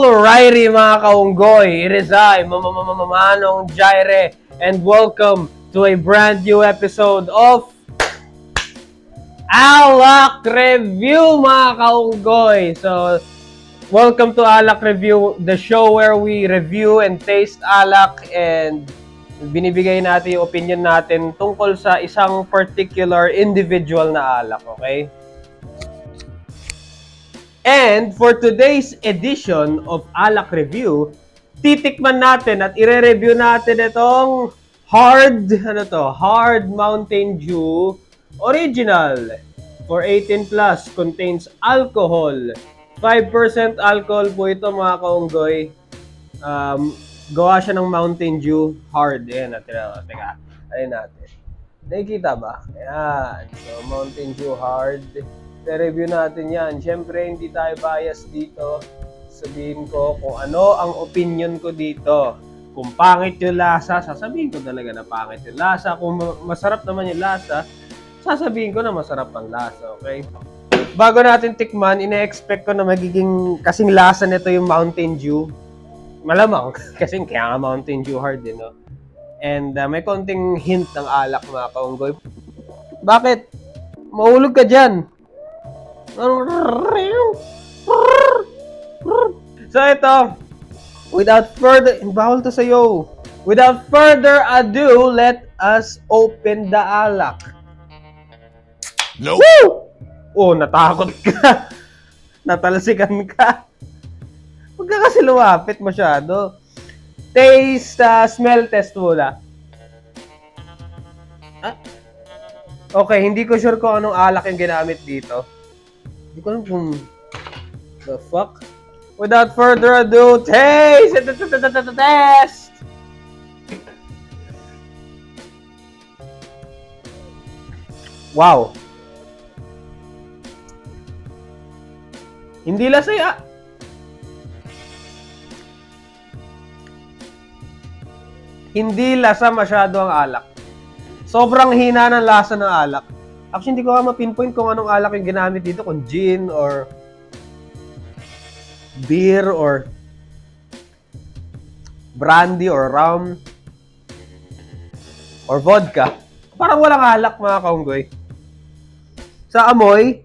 Alrighty mga kaunggoy, it is I, Manong Jaire, and welcome to a brand new episode of Alak Review mga kaunggoy. So, welcome to Alak Review, the show where we review and taste alak and binibigay natin yung opinion natin tungkol sa isang particular individual na alak, okay? And for today's edition of Alak Review, titikman natin at ire-review natin itong Hard Mountain Dew Original for 18 plus, contains alcohol. 5% alcohol po ito mga kaunggoy. Gawa siya ng Mountain Dew Hard. Ayan natin. Teka, ayun natin. Nakikita ba? Ayan. So, Mountain Dew Hard. I-review natin yan. Siyempre, hindi tayo bias dito. Sabihin ko kung ano ang opinion ko dito. Kung pangit yung lasa, sasabihin ko talaga na pangit yung lasa. Kung masarap naman yung lasa, sasabihin ko na masarap ang lasa, okay? Bago natin tikman, ine-expect ko na magiging kasing lasa nito yung Mountain Dew. Malamang, kasing kaya nga Mountain Dew Hard, no? And may konting hint ng alak mga kaunggoy. Bakit? Mahulog ka dyan. So ito, without further ado, let us open the alak. Nope. Woo! Oh, natakot ka. Natalsikan ka. Huwag ka kasi lumapit masyado. Smell test muna. Okay, hindi ko sure kung anong alak yung ginamit dito. Hindi ko alam kung the fuck. Without further ado, taste! Test! Wow. Hindi lasaya. Hindi lasa masyado ang alak. Sobrang hina ng lasa ng alak. Actually, hindi ko ma-pinpoint kung anong alak yung ginamit dito. Kung gin or beer or brandy or rum or vodka. Parang walang alak mga kaunggoy. Sa amoy,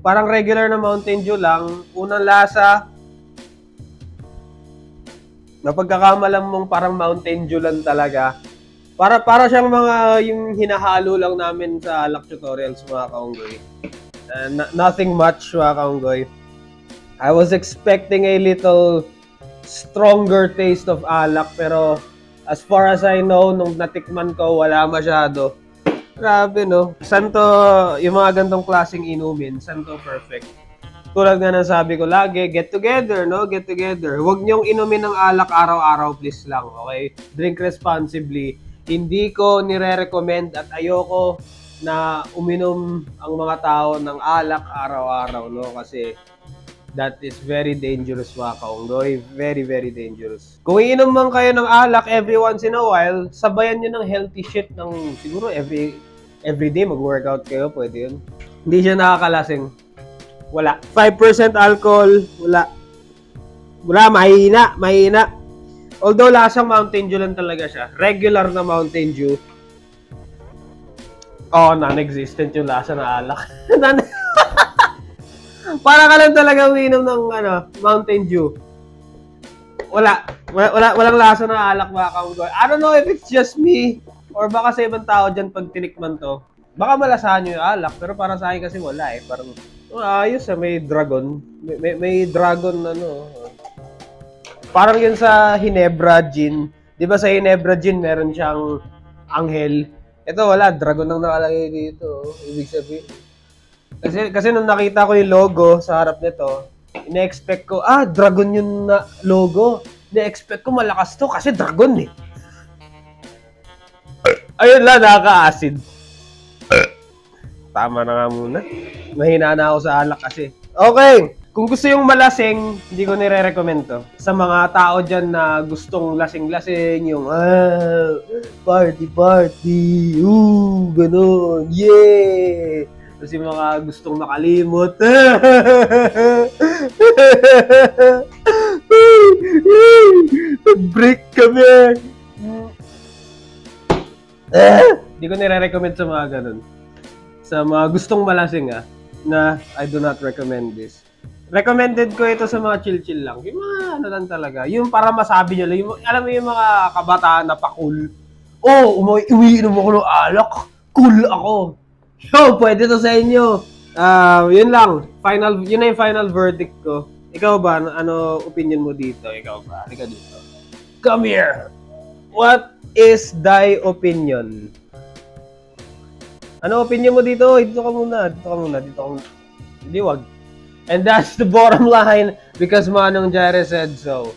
parang regular na Mountain Dew lang. Unang lasa, napagkakamalam mong parang Mountain Dew lang talaga. Para siyang mga yung hinahalo lang namin sa alak tutorials mga kaunggoy. Nothing much mga kaunggoy. I was expecting a little stronger taste of alak pero as far as I know, nung natikman ko, wala masyado. Grabe no. Saan to, yung mga gantong klaseng inumin, saan to perfect? Tulad nga ng sabi ko lagi, get together, no? Get together. Huwag niyong inumin ng alak araw-araw, please lang, okay? Drink responsibly. Hindi ko nire-recommend at ayoko na uminom ang mga tao ng alak araw-araw, no? Kasi that is very dangerous mga kaunggoy. Very, very dangerous. Kung iinom man kayo ng alak every once in a while, sabayan nyo ng healthy shit ng siguro every day mag-workout kayo, pwede yun. Hindi siya nakakalasing. Wala. 5% alcohol, wala. Mahina. Although lasang Mountain Dew lang talaga siya. Regular na Mountain Dew. Oh, non-existent yung lasa na alak. Para ka lang talaga uminom ng Mountain Dew. Walang lasa na alak mga kaunggoy. I don't know if it's just me or baka sa ibang tao dyan pag tinikman to. Baka malasahan nyo yung alak, pero para sa akin kasi wala eh. Parang, ayos may dragon. May dragon Parang yun sa Ginebra Gin. Di ba sa Ginebra Gin meron siyang anghel? Ito wala, dragon ang nakalagay dito. Ibig sabihin. Kasi nung nakita ko yung logo sa harap nito, ina-expect ko, dragon yung logo. Ina-expect ko malakas to kasi dragon eh. Ayun lang, nakaka-acid. Tama na nga muna. Mahina na ako sa alak kasi. Okay! Kung gusto yung malasing, hindi ko nire-recommend to. Sa mga tao dyan na gustong lasing-lasing, yung party, ganun, yeah! Tapos yung mga gustong makalimot, Break kami. Hindi ko nire-recommend sa mga ganun. Sa mga gustong malasing na I do not recommend this. Recommended ko ito sa mga chill-chill lang. Yung mga ano lang talaga. Yung para masabi nyo lang. Yung, alam mo yung mga kabataan na pa-cool. Oh, umiinom ako ng alak. Cool ako. Yo, pwede to sa inyo. Yun lang. Yun na yung final verdict ko. Ikaw ba? Ano opinion mo dito? Ikaw ba? Halika dito. Come here. What is thy opinion? Ano opinion mo dito? Dito ka muna. Hindi, wag. And that's the bottom line because Manong Jare said so.